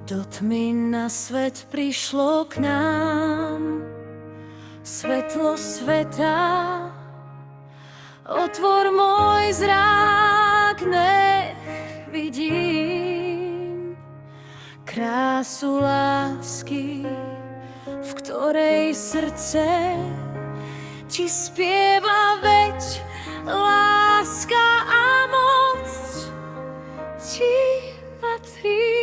Do tmy na svet prišlo k nám svetlo sveta. Otvor môj zrak, nech vidím krásu lásky, v ktorej srdce ti spieva, veď láska a moc ti patrí.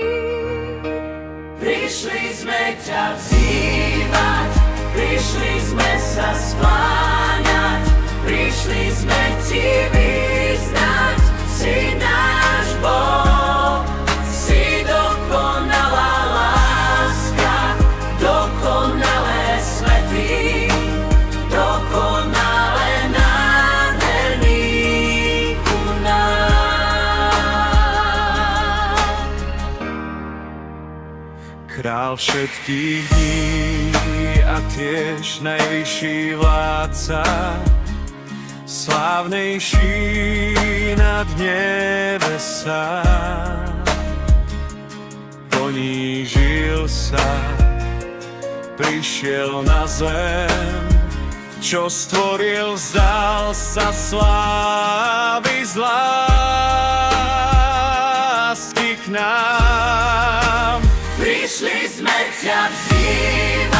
Prišli sme ťa vzývať, prišli sme sa skláňať, prišli sme ti vyznať, si náš Boh, si dokonalá láska, dokonalé svätý, dokonale nádherný ku nám. Král všetkých dní a tiež najvyšší vládca, slávnejší nad nebesá. Ponížil sa, prišiel na zem, čo stvoril, vzdal sa slávy z lásky k nám. Prišli sme ťa vzývať,